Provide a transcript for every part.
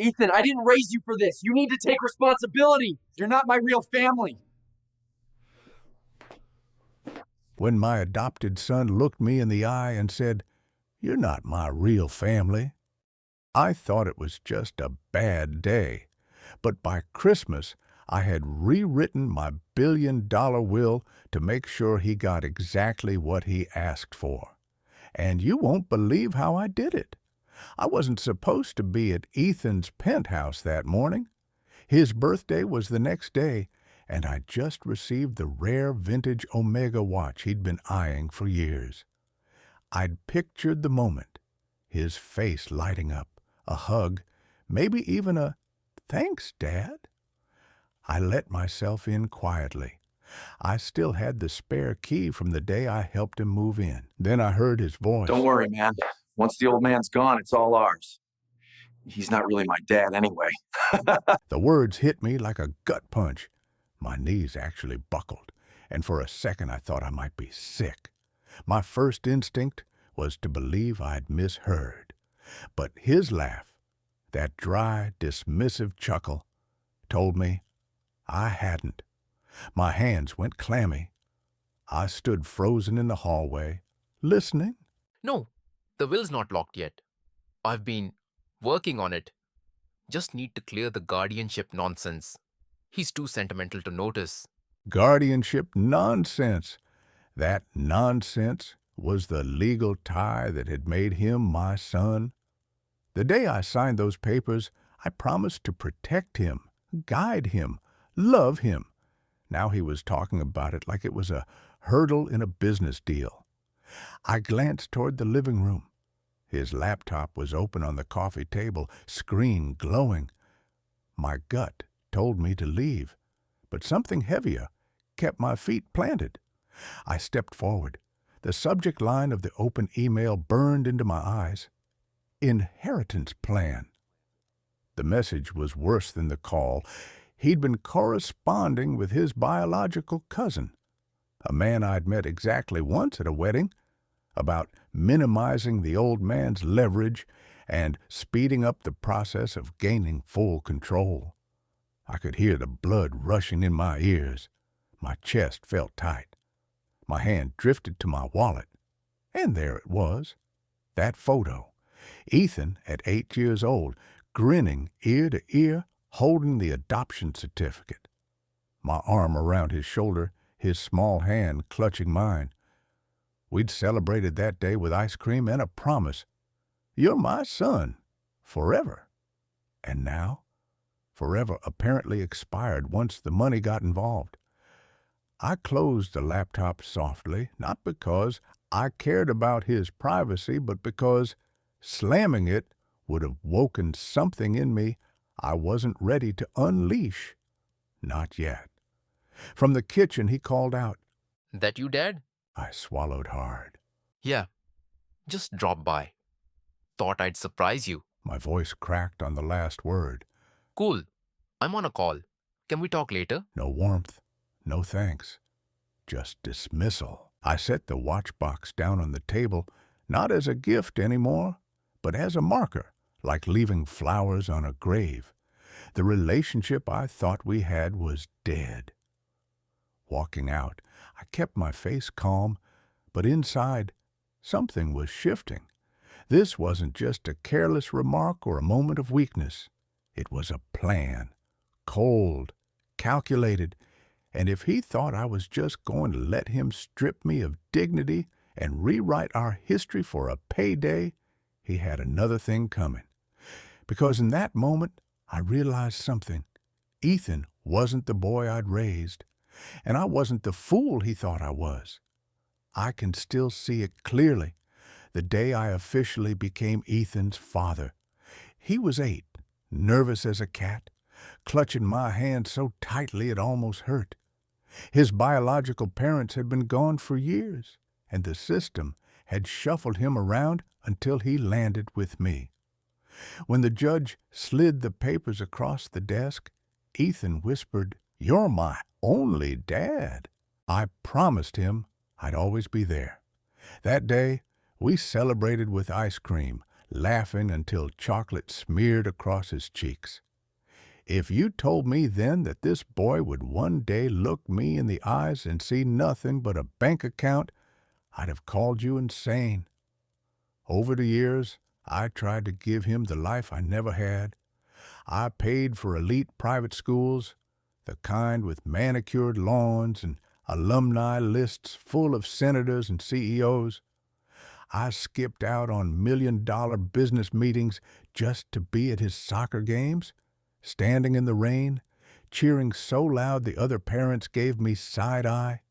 Ethan, I didn't raise you for this. You need to take responsibility. You're not my real family. When my adopted son looked me in the eye and said, "You're not my real family," I thought it was just a bad day. But by Christmas, I had rewritten my billion-dollar will to make sure he got exactly what he asked for. And you won't believe how I did it. I wasn't supposed to be at Ethan's penthouse that morning. His birthday was the next day, and I just received the rare vintage Omega watch he'd been eyeing for years. I'd pictured the moment, his face lighting up, a hug, maybe even a "Thanks, Dad." I let myself in quietly. I still had the spare key from the day I helped him move in. Then I heard his voice. Don't worry, man. Once the old man's gone, it's all ours. He's not really my dad anyway. The words hit me like a gut punch. My knees actually buckled, and for a second I thought I might be sick. My first instinct was to believe I'd misheard. But his laugh, that dry, dismissive chuckle, told me I hadn't. My hands went clammy. I stood frozen in the hallway, listening. No, the will's not locked yet. I've been working on it. Just need to clear the guardianship nonsense. He's too sentimental to notice. Guardianship nonsense. That nonsense was the legal tie that had made him my son. The day I signed those papers, I promised to protect him, guide him, love him. Now he was talking about it like it was a hurdle in a business deal. I glanced toward the living room. His laptop was open on the coffee table, screen glowing. My gut told me to leave, but something heavier kept my feet planted. I stepped forward. The subject line of the open email burned into my eyes. Inheritance plan. The message was worse than the call. He'd been corresponding with his biological cousin, a man I'd met exactly once at a wedding, about minimizing the old man's leverage and speeding up the process of gaining full control. I could hear the blood rushing in my ears. My chest felt tight. My hand drifted to my wallet, and there it was, that photo. Ethan, at 8 years old, grinning ear to ear, holding the adoption certificate. My arm around his shoulder, his small hand clutching mine. We'd celebrated that day with ice cream and a promise. You're my son, forever. And now, forever apparently expired once the money got involved. I closed the laptop softly, not because I cared about his privacy, but because slamming it would have woken something in me I wasn't ready to unleash. Not yet. From the kitchen, he called out. That you, Dad? I swallowed hard. Yeah, just drop by. Thought I'd surprise you. My voice cracked on the last word. Cool. I'm on a call. Can we talk later? No warmth, no thanks. Just dismissal. I set the watch box down on the table, not as a gift anymore, but as a marker, like leaving flowers on a grave. The relationship I thought we had was dead. Walking out, I kept my face calm, but inside, something was shifting. This wasn't just a careless remark or a moment of weakness. It was a plan, cold, calculated, and if he thought I was just going to let him strip me of dignity and rewrite our history for a payday, he had another thing coming. Because in that moment, I realized something. Ethan wasn't the boy I'd raised, and I wasn't the fool he thought I was. I can still see it clearly, the day I officially became Ethan's father. He was 8, nervous as a cat, clutching my hand so tightly it almost hurt. His biological parents had been gone for years, and the system had shuffled him around until he landed with me. When the judge slid the papers across the desk, Ethan whispered, "You're my only dad." I promised him I'd always be there. That day, we celebrated with ice cream, laughing until chocolate smeared across his cheeks. If you told me then that this boy would one day look me in the eyes and see nothing but a bank account, I'd have called you insane. Over the years, I tried to give him the life I never had. I paid for elite private schools, the kind with manicured lawns and alumni lists full of senators and CEOs. I skipped out on million-dollar business meetings just to be at his soccer games, standing in the rain, cheering so loud the other parents gave me side-eye.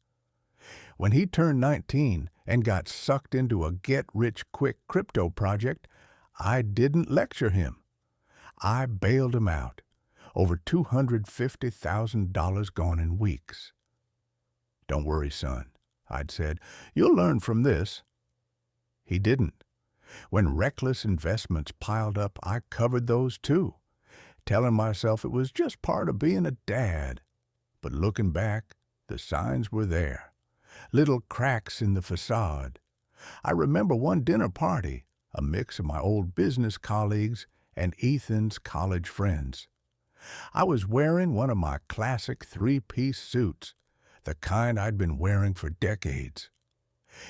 When he turned 19 and got sucked into a get-rich-quick crypto project, I didn't lecture him. I bailed him out. Over $250,000 gone in weeks. "Don't worry, son," I'd said. "You'll learn from this." He didn't. When reckless investments piled up, I covered those too, telling myself it was just part of being a dad. But looking back, the signs were there. Little cracks in the facade. I remember one dinner party, a mix of my old business colleagues and Ethan's college friends. I was wearing one of my classic three-piece suits, the kind I'd been wearing for decades.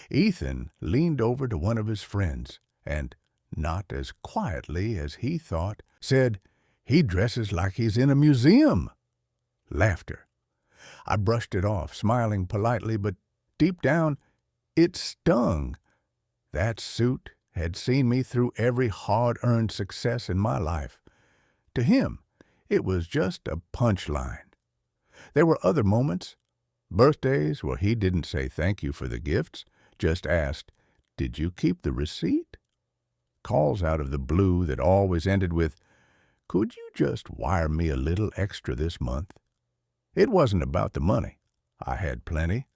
Ethan leaned over to one of his friends and, not as quietly as he thought, said, "He dresses like he's in a museum." Laughter. I brushed it off, smiling politely, but deep down, it stung. That suit had seen me through every hard-earned success in my life. To him, it was just a punchline. There were other moments, birthdays where he didn't say thank you for the gifts, just asked, "Did you keep the receipt?" Calls out of the blue that always ended with, "Could you just wire me a little extra this month?" It wasn't about the money. I had plenty.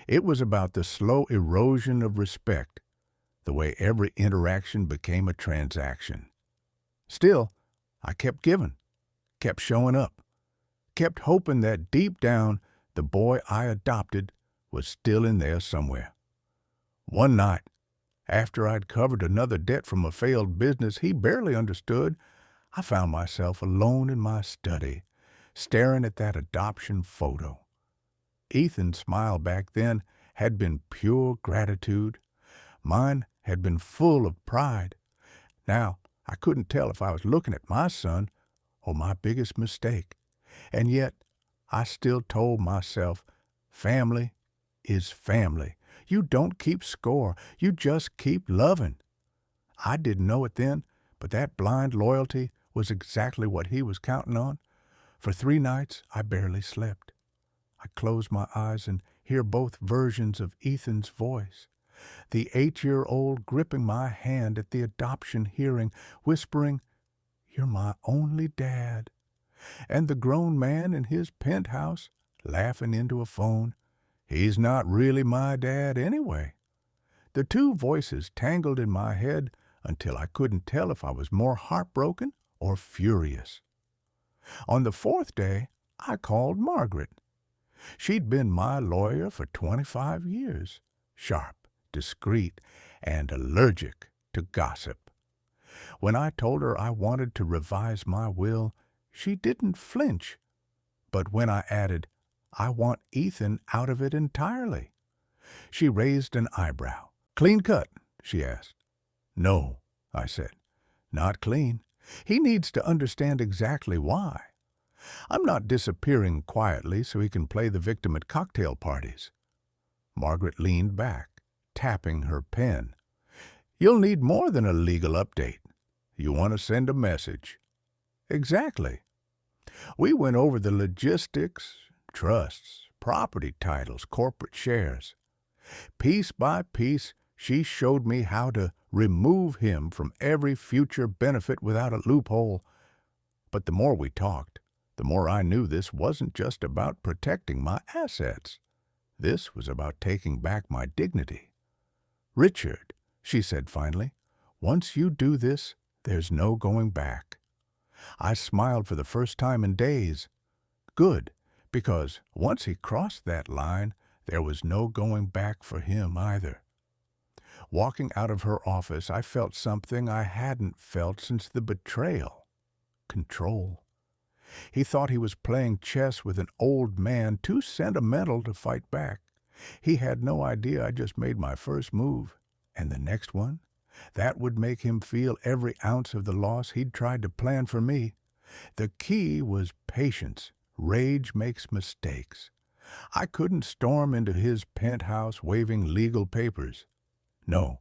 It was about the slow erosion of respect, the way every interaction became a transaction. Still, I kept giving, kept showing up, kept hoping that deep down the boy I adopted was still in there somewhere. One night, after I'd covered another debt from a failed business he barely understood, I found myself alone in my study, staring at that adoption photo. Ethan's smile back then had been pure gratitude. Mine had been full of pride. Now, I couldn't tell if I was looking at my son or my biggest mistake. And yet, I still told myself, family is family. You don't keep score. You just keep loving. I didn't know it then, but that blind loyalty was exactly what he was counting on. For 3 nights, I barely slept. I close my eyes and hear both versions of Ethan's voice. The 8-year-old gripping my hand at the adoption hearing, whispering, "You're my only dad." And the grown man in his penthouse, laughing into a phone, "He's not really my dad anyway." The two voices tangled in my head until I couldn't tell if I was more heartbroken or furious. On the 4th day, I called Margaret. She'd been my lawyer for 25 years, sharp, discreet, and allergic to gossip. When I told her I wanted to revise my will, she didn't flinch. But when I added, "I want Ethan out of it entirely," she raised an eyebrow. "Clean cut?" she asked. "No," I said, "not clean. He needs to understand exactly why. I'm not disappearing quietly so he can play the victim at cocktail parties." Margaret leaned back, tapping her pen. "You'll need more than a legal update. You want to send a message." "Exactly." We went over the logistics, trusts, property titles, corporate shares. Piece by piece, she showed me how to remove him from every future benefit without a loophole. But the more we talked, the more I knew this wasn't just about protecting my assets. This was about taking back my dignity. "Richard," she said finally, "once you do this, there's no going back." I smiled for the first time in days. Good, because once he crossed that line, there was no going back for him either. Walking out of her office, I felt something I hadn't felt since the betrayal. Control. He thought he was playing chess with an old man too sentimental to fight back. He had no idea I just made my first move. And the next one? That would make him feel every ounce of the loss he'd tried to plan for me. The key was patience. Rage makes mistakes. I couldn't storm into his penthouse waving legal papers. No,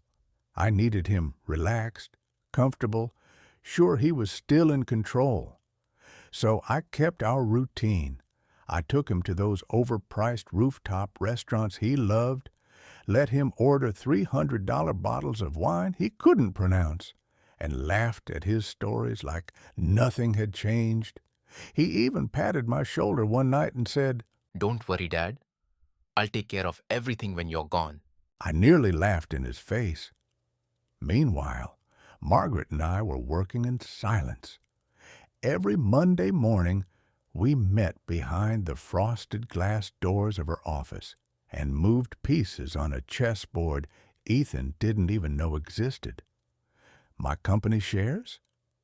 I needed him relaxed, comfortable, sure he was still in control. So I kept our routine. I took him to those overpriced rooftop restaurants he loved, let him order $300 bottles of wine he couldn't pronounce, and laughed at his stories like nothing had changed. He even patted my shoulder one night and said, "Don't worry, Dad. I'll take care of everything when you're gone." I nearly laughed in his face. Meanwhile, Margaret and I were working in silence. Every Monday morning, we met behind the frosted glass doors of her office and moved pieces on a chessboard Ethan didn't even know existed. My company shares,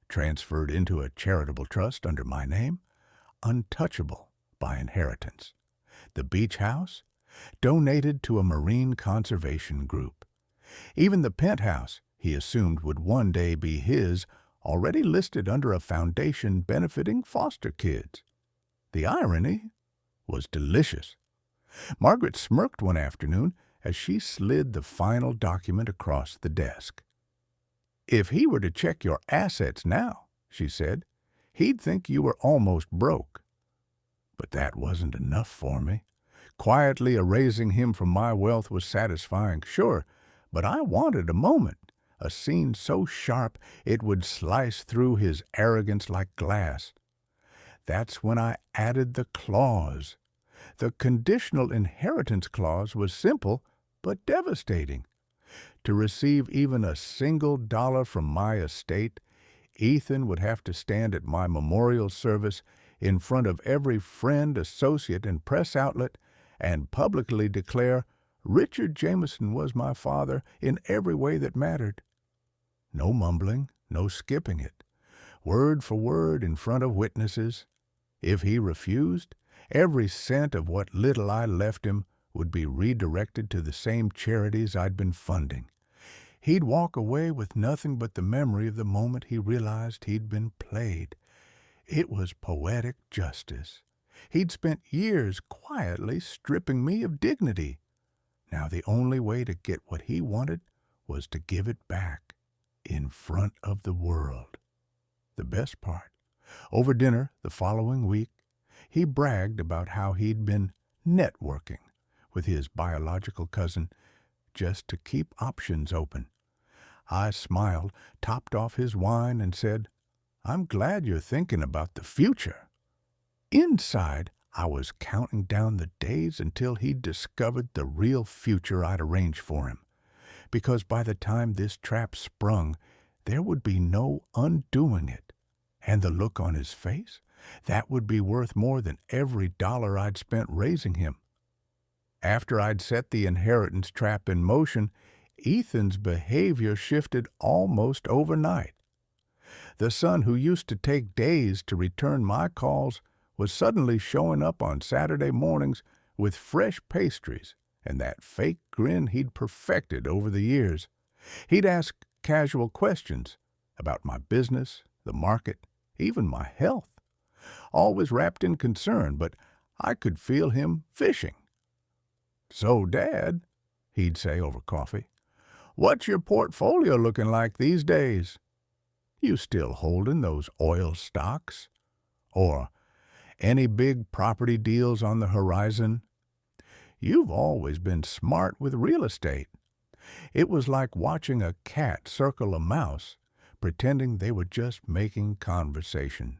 transferred into a charitable trust under my name, untouchable by inheritance. The beach house, donated to a marine conservation group. Even the penthouse he assumed would one day be his, already listed under a foundation benefiting foster kids. The irony was delicious. Margaret smirked one afternoon as she slid the final document across the desk. "If he were to check your assets now," she said, "he'd think you were almost broke." But that wasn't enough for me. Quietly erasing him from my wealth was satisfying, sure, but I wanted a moment, a scene so sharp it would slice through his arrogance like glass. That's when I added the clause. The conditional inheritance clause was simple but devastating. To receive even a single dollar from my estate, Ethan would have to stand at my memorial service in front of every friend, associate, and press outlet and publicly declare Richard Jameson was my father in every way that mattered. No mumbling, no skipping it. Word for word in front of witnesses. If he refused, every cent of what little I left him would be redirected to the same charities I'd been funding. He'd walk away with nothing but the memory of the moment he realized he'd been played. It was poetic justice. He'd spent years quietly stripping me of dignity. Now the only way to get what he wanted was to give it back in front of the world. The best part, over dinner the following week, he bragged about how he'd been networking with his biological cousin just to keep options open. I smiled, topped off his wine, and said, "I'm glad you're thinking about the future." Inside, I was counting down the days until he'd discovered the real future I'd arranged for him. Because by the time this trap sprung, there would be no undoing it. And the look on his face, that would be worth more than every dollar I'd spent raising him. After I'd set the inheritance trap in motion, Ethan's behavior shifted almost overnight. The son who used to take days to return my calls was suddenly showing up on Saturday mornings with fresh pastries and that fake grin he'd perfected over the years. He'd ask casual questions about my business, the market, even my health, always wrapped in concern, but I could feel him fishing. "So, Dad," he'd say over coffee, "what's your portfolio looking like these days? You still holding those oil stocks? Or any big property deals on the horizon? You've always been smart with real estate." It was like watching a cat circle a mouse, pretending they were just making conversation.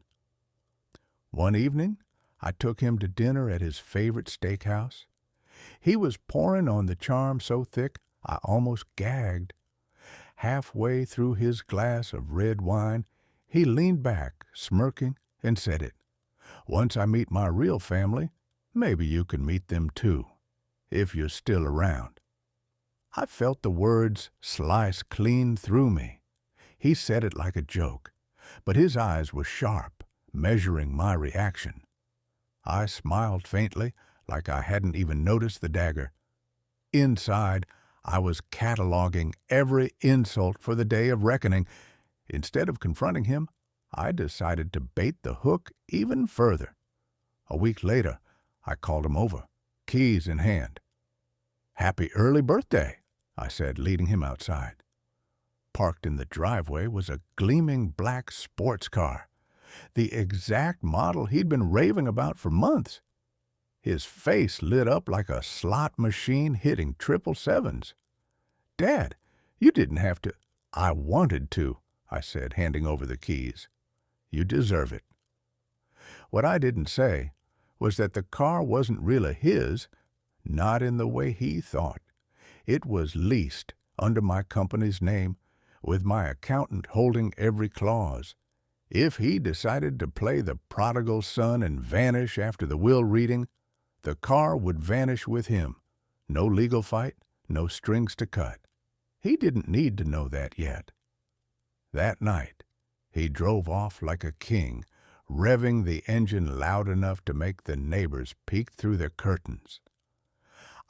One evening, I took him to dinner at his favorite steakhouse. He was pouring on the charm so thick I almost gagged. Halfway through his glass of red wine, he leaned back, smirking, and said it. "Once I meet my real family, maybe you can meet them too, if you're still around." I felt the words slice clean through me. He said it like a joke, but his eyes were sharp, measuring my reaction. I smiled faintly, like I hadn't even noticed the dagger. Inside, I was cataloging every insult for the day of reckoning. Instead of confronting him, I decided to bait the hook even further. A week later, I called him over, keys in hand. "Happy early birthday," I said, leading him outside. Parked in the driveway was a gleaming black sports car, the exact model he'd been raving about for months. His face lit up like a slot machine hitting 777s. "Dad, you didn't have to." "I wanted to," I said, handing over the keys. "You deserve it." What I didn't say was that the car wasn't really his, not in the way he thought. It was leased under my company's name, with my accountant holding every clause. If he decided to play the prodigal son and vanish after the will reading, the car would vanish with him. No legal fight, no strings to cut. He didn't need to know that yet. That night, he drove off like a king, revving the engine loud enough to make the neighbors peek through their curtains.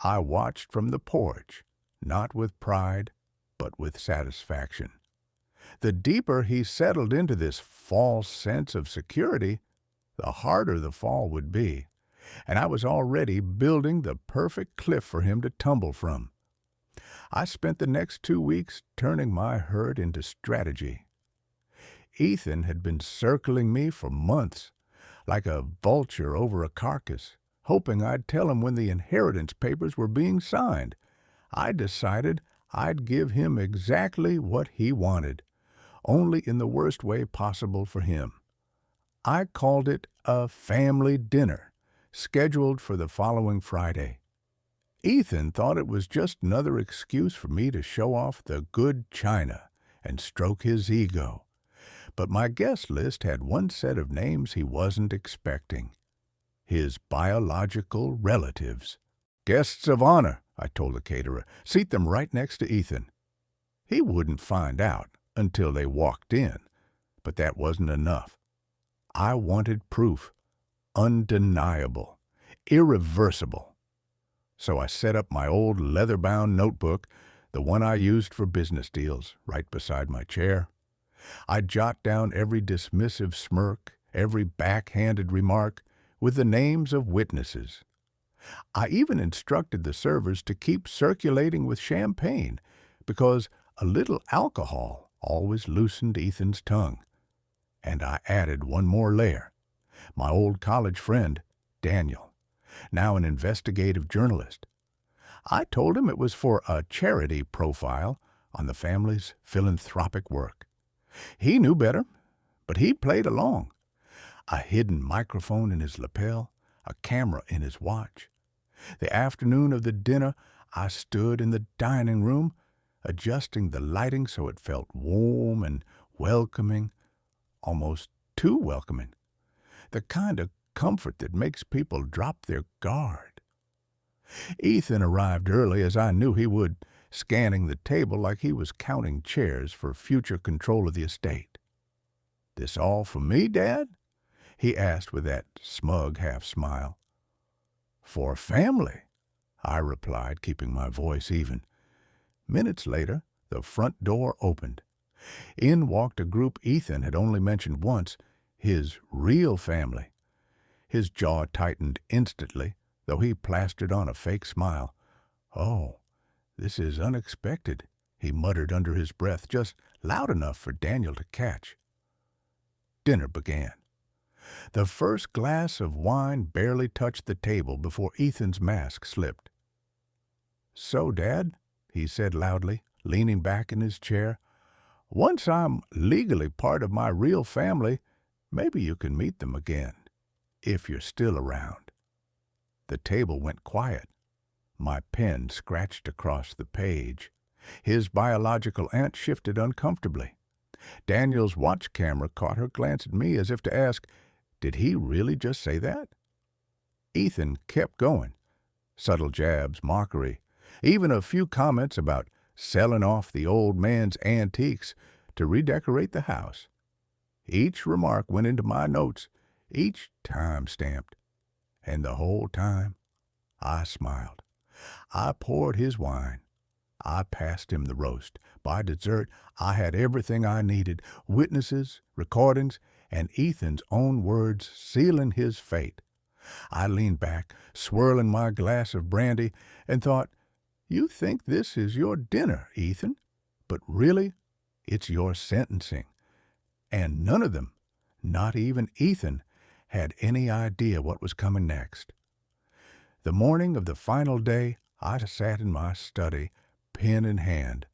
I watched from the porch, not with pride, but with satisfaction. The deeper he settled into this false sense of security, the harder the fall would be, and I was already building the perfect cliff for him to tumble from. I spent the next 2 weeks turning my hurt into strategy. Ethan had been circling me for months, like a vulture over a carcass, hoping I'd tell him when the inheritance papers were being signed. I decided I'd give him exactly what he wanted, only in the worst way possible for him. I called it a family dinner, scheduled for the following Friday. Ethan thought it was just another excuse for me to show off the good china and stroke his ego. But my guest list had one set of names he wasn't expecting: his biological relatives. "Guests of honor," I told the caterer. "Seat them right next to Ethan." He wouldn't find out until they walked in, but that wasn't enough. I wanted proof, undeniable, irreversible. So I set up my old leather-bound notebook, the one I used for business deals, right beside my chair. I jot down every dismissive smirk, every backhanded remark, with the names of witnesses. I even instructed the servers to keep circulating with champagne, because a little alcohol always loosened Ethan's tongue. And I added one more layer: my old college friend, Daniel, now an investigative journalist. I told him it was for a charity profile on the family's philanthropic work. He knew better, but he played along. A hidden microphone in his lapel, a camera in his watch. The afternoon of the dinner, I stood in the dining room, adjusting the lighting so it felt warm and welcoming, almost too welcoming. The kind of comfort that makes people drop their guard. Ethan arrived early, as I knew he would, scanning the table like he was counting chairs for future control of the estate. "This all for me, Dad?" he asked with that smug half-smile. "For family," I replied, keeping my voice even. Minutes later, the front door opened. In walked a group Ethan had only mentioned once, his real family. His jaw tightened instantly, though he plastered on a fake smile. "Oh, this is unexpected," he muttered under his breath, just loud enough for Daniel to catch. Dinner began. The first glass of wine barely touched the table before Ethan's mask slipped. "So, Dad," he said loudly, leaning back in his chair, "once I'm legally part of my real family, maybe you can meet them again, if you're still around." The table went quiet. My pen scratched across the page. His biological aunt shifted uncomfortably. Daniel's watch camera caught her glance at me as if to ask, did he really just say that? Ethan kept going. Subtle jabs, mockery. even a few comments about selling off the old man's antiques to redecorate the house. Each remark went into my notes, each time stamped, and the whole time I smiled. I poured his wine. I passed him the roast. By dessert, I had everything I needed, witnesses, recordings, and Ethan's own words sealing his fate. I leaned back, swirling my glass of brandy, and thought, "You think this is your dinner, Ethan, but really, it's your sentencing." And none of them, not even Ethan, had any idea what was coming next. The morning of the final day, I sat in my study, pen in hand,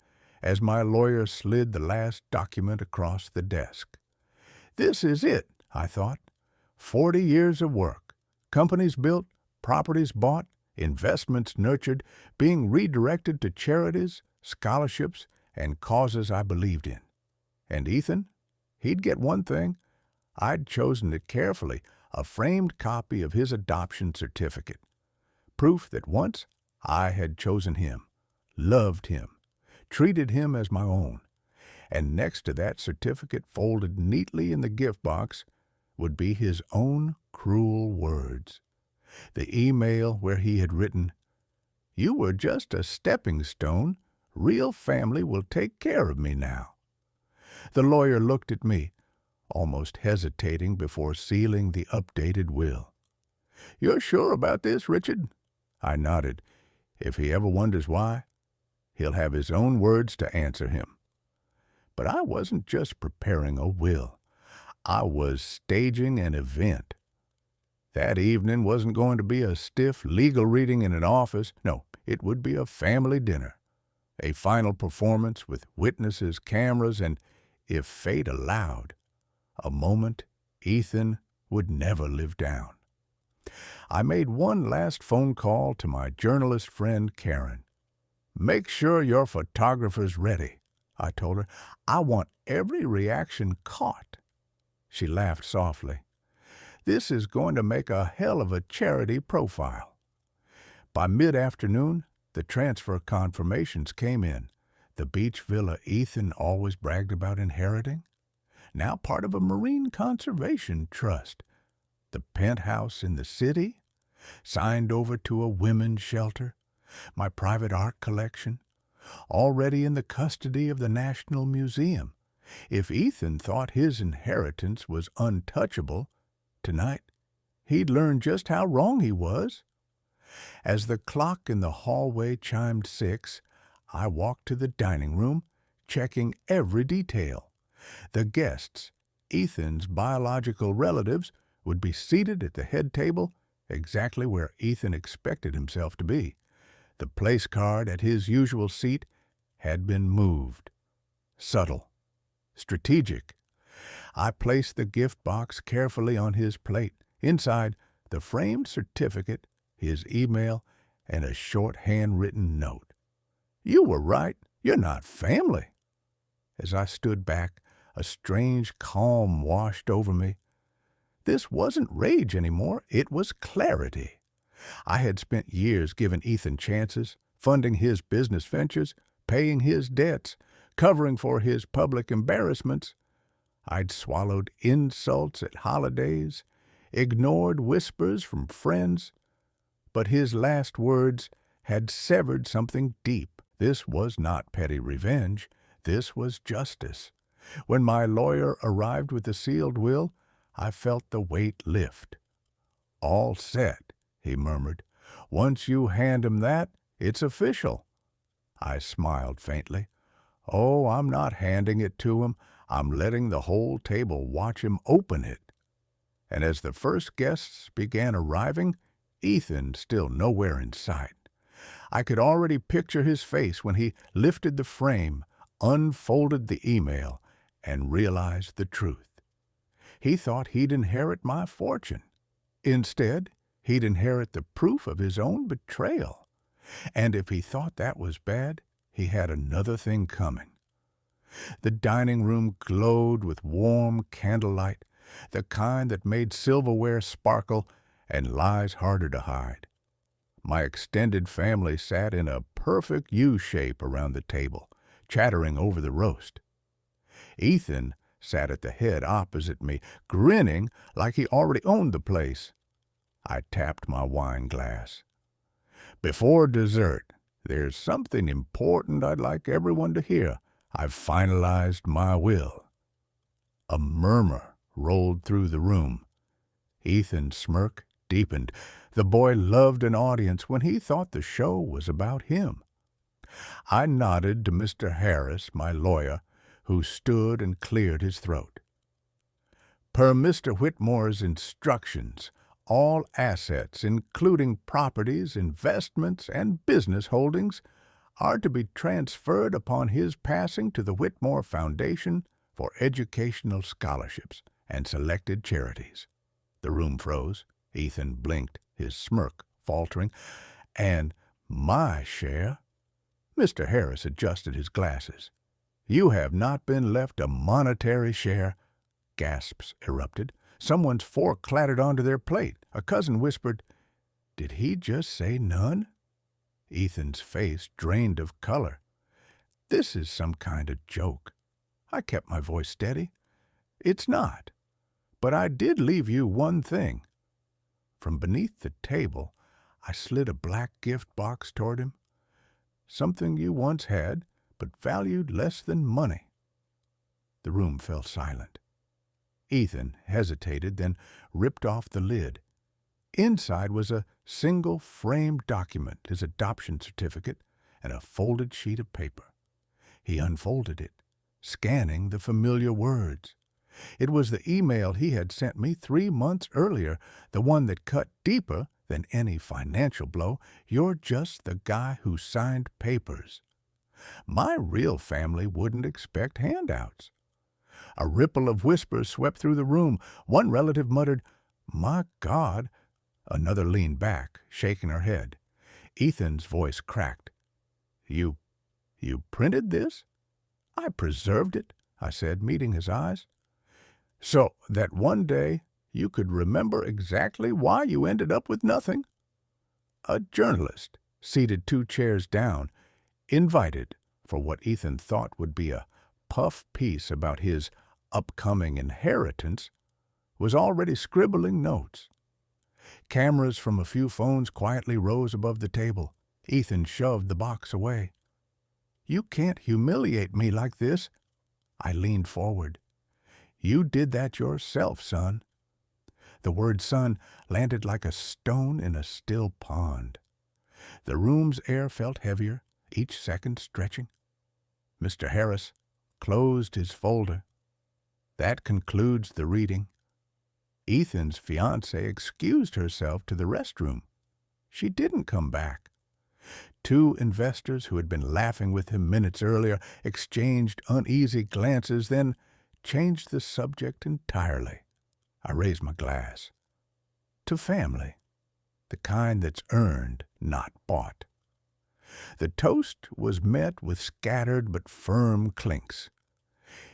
as my lawyer slid the last document across the desk. This is it, I thought. 40 years of work, companies built, properties bought, investments nurtured, being redirected to charities, scholarships, and causes I believed in. And Ethan? He'd get one thing. I'd chosen it carefully, a framed copy of his adoption certificate. Proof that once I had chosen him, loved him, treated him as my own. And next to that certificate, folded neatly in the gift box, would be his own cruel words. The email where he had written, "You were just a stepping stone. Real family will take care of me now." The lawyer looked at me, almost hesitating before sealing the updated will. "You're sure about this, Richard?" I nodded. If he ever wonders why, he'll have his own words to answer him. But I wasn't just preparing a will. I was staging an event. That evening wasn't going to be a stiff legal reading in an office. No, it would be a family dinner. A final performance with witnesses, cameras, and, if fate allowed, a moment Ethan would never live down. I made one last phone call to my journalist friend Karen. "Make sure your photographer's ready," I told her. "I want every reaction caught." She laughed softly. "This is going to make a hell of a charity profile." By mid-afternoon, the transfer confirmations came in. The beach villa Ethan always bragged about inheriting, now part of a marine conservation trust. The penthouse in the city, signed over to a women's shelter. My private art collection, already in the custody of the National Museum. If Ethan thought his inheritance was untouchable, tonight he'd learn just how wrong he was. As the clock in the hallway chimed 6, I walked to the dining room, checking every detail. The guests, Ethan's biological relatives, would be seated at the head table, exactly where Ethan expected himself to be. The place card at his usual seat had been moved. Subtle. Strategic. I placed the gift box carefully on his plate. Inside, the framed certificate, his email, and a short handwritten note. "You were right. You're not family." As I stood back, a strange calm washed over me. This wasn't rage anymore. It was clarity. I had spent years giving Ethan chances, funding his business ventures, paying his debts, covering for his public embarrassments. I'd swallowed insults at holidays, ignored whispers from friends. But his last words had severed something deep. This was not petty revenge. This was justice. When my lawyer arrived with the sealed will, I felt the weight lift. "All set," he murmured. "Once you hand him that, it's official." I smiled faintly. "Oh, I'm not handing it to him. I'm letting the whole table watch him open it." And as the first guests began arriving, Ethan still nowhere in sight. I could already picture his face when he lifted the frame, unfolded the email, and realized the truth. He thought he'd inherit my fortune. Instead, he'd inherit the proof of his own betrayal. And if he thought that was bad, he had another thing coming. The dining room glowed with warm candlelight, the kind that made silverware sparkle and lies harder to hide. My extended family sat in a perfect U shape around the table, chattering over the roast. Ethan sat at the head opposite me, grinning like he already owned the place. I tapped my wine glass. Before dessert, there's something important I'd like everyone to hear. I've finalized my will. A murmur rolled through the room. Ethan's smirk deepened. The boy loved an audience when he thought the show was about him. I nodded to Mr. Harris, my lawyer, who stood and cleared his throat. Per Mr. Whitmore's instructions, all assets, including properties, investments, and business holdings, are to be transferred upon his passing to the Whitmore Foundation for educational scholarships and selected charities. The room froze. Ethan blinked, his smirk faltering. And my share? Mr. Harris adjusted his glasses. You have not been left a monetary share. Gasps erupted. Someone's fork clattered onto their plate. A cousin whispered, Did he just say none? Ethan's face drained of color. This is some kind of joke. I kept my voice steady. It's not. But I did leave you one thing. From beneath the table, I slid a black gift box toward him. Something you once had, but valued less than money. The room fell silent. Ethan hesitated, then ripped off the lid. Inside was a single framed document, his adoption certificate, and a folded sheet of paper. He unfolded it, scanning the familiar words. It was the email he had sent me 3 months earlier, the one that cut deeper than any financial blow. You're just the guy who signed papers. My real family wouldn't expect handouts. A ripple of whispers swept through the room. One relative muttered, My God. Another leaned back, shaking her head. Ethan's voice cracked. You printed this? I preserved it, I said, meeting his eyes. So that one day you could remember exactly why you ended up with nothing. A journalist, seated 2 chairs down, invited for what Ethan thought would be a puff piece about his upcoming inheritance, was already scribbling notes. Cameras from a few phones quietly rose above the table. Ethan shoved the box away. You can't humiliate me like this. I leaned forward. You did that yourself, son. The word son landed like a stone in a still pond. The room's air felt heavier, each second stretching. Mr. Harris closed his folder. That concludes the reading. Ethan's fiancée excused herself to the restroom. She didn't come back. 2 investors who had been laughing with him minutes earlier exchanged uneasy glances, then changed the subject entirely. I raised my glass. To family, the kind that's earned, not bought. The toast was met with scattered but firm clinks.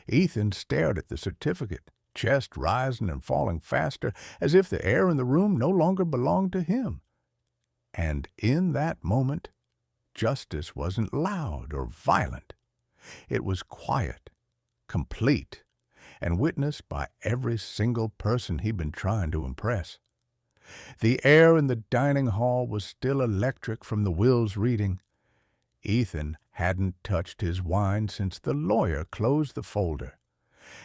Ethan stared at the certificate, chest rising and falling faster, as if the air in the room no longer belonged to him. And in that moment, justice wasn't loud or violent. It was quiet, complete, and witnessed by every single person he'd been trying to impress. The air in the dining hall was still electric from the will's reading. Ethan hadn't touched his wine since the lawyer closed the folder,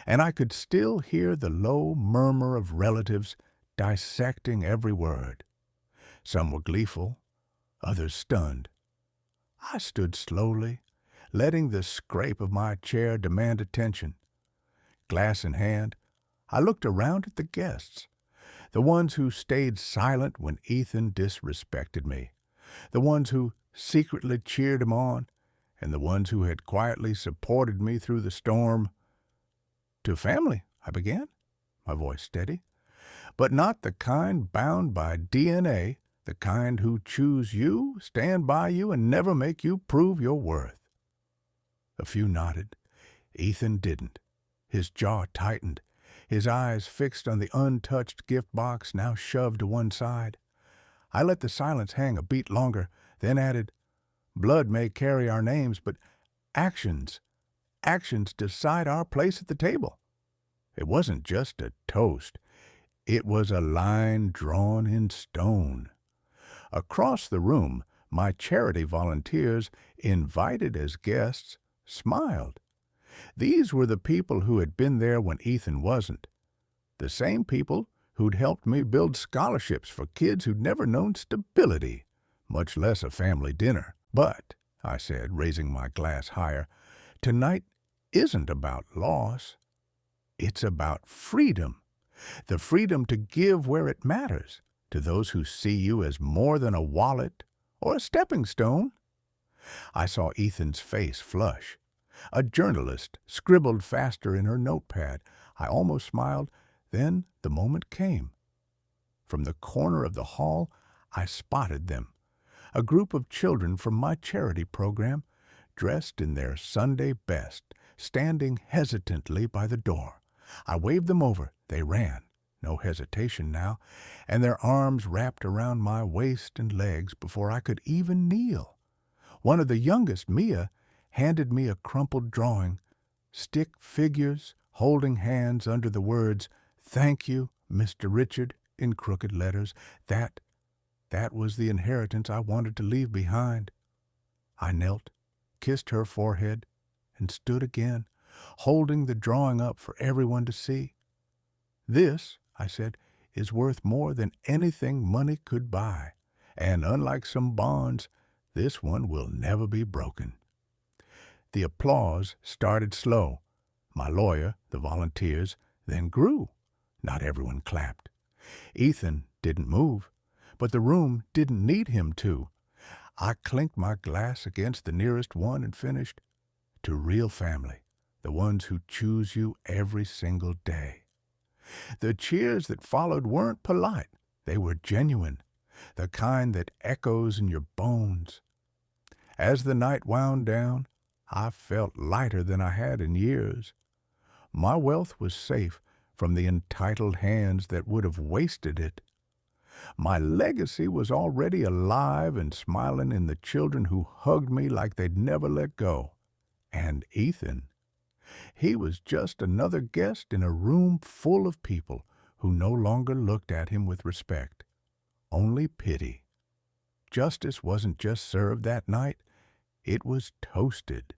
and I could still hear the low murmur of relatives dissecting every word. Some were gleeful, others stunned. I stood slowly, letting the scrape of my chair demand attention. Glass in hand, I looked around at the guests, the ones who stayed silent when Ethan disrespected me, the ones who secretly cheered him on, and the ones who had quietly supported me through the storm. To family, I began, my voice steady, but not the kind bound by DNA, the kind who choose you, stand by you, and never make you prove your worth. A few nodded. Ethan didn't. His jaw tightened, his eyes fixed on the untouched gift box now shoved to one side. I let the silence hang a beat longer, then added, "Blood may carry our names, but actions decide our place at the table." It wasn't just a toast. It was a line drawn in stone. Across the room, my charity volunteers, invited as guests, smiled. These were the people who had been there when Ethan wasn't. The same people who'd helped me build scholarships for kids who'd never known stability, much less a family dinner. "But," I said, raising my glass higher, "tonight isn't about loss. It's about freedom. The freedom to give where it matters, to those who see you as more than a wallet or a stepping stone." I saw Ethan's face flush. A journalist scribbled faster in her notepad. I almost smiled. Then the moment came. From the corner of the hall, I spotted them. A group of children from my charity program, dressed in their Sunday best, standing hesitantly by the door. I waved them over. They ran. No hesitation now, and their arms wrapped around my waist and legs before I could even kneel. One of the youngest, Mia, handed me a crumpled drawing, stick figures holding hands under the words, "Thank you, Mr. Richard," in crooked letters. That was the inheritance I wanted to leave behind. I knelt, kissed her forehead, and stood again, holding the drawing up for everyone to see. "This," I said, "is worth more than anything money could buy, and unlike some bonds, this one will never be broken." The applause started slow. My lawyer, the volunteers, then grew. Not everyone clapped. Ethan didn't move, but the room didn't need him to. I clinked my glass against the nearest one and finished, "To real family, the ones who choose you every single day." The cheers that followed weren't polite. They were genuine, the kind that echoes in your bones. As the night wound down, I felt lighter than I had in years. My wealth was safe from the entitled hands that would have wasted it. My legacy was already alive and smiling in the children who hugged me like they'd never let go. And Ethan, he was just another guest in a room full of people who no longer looked at him with respect, only pity. Justice wasn't just served that night, it was toasted.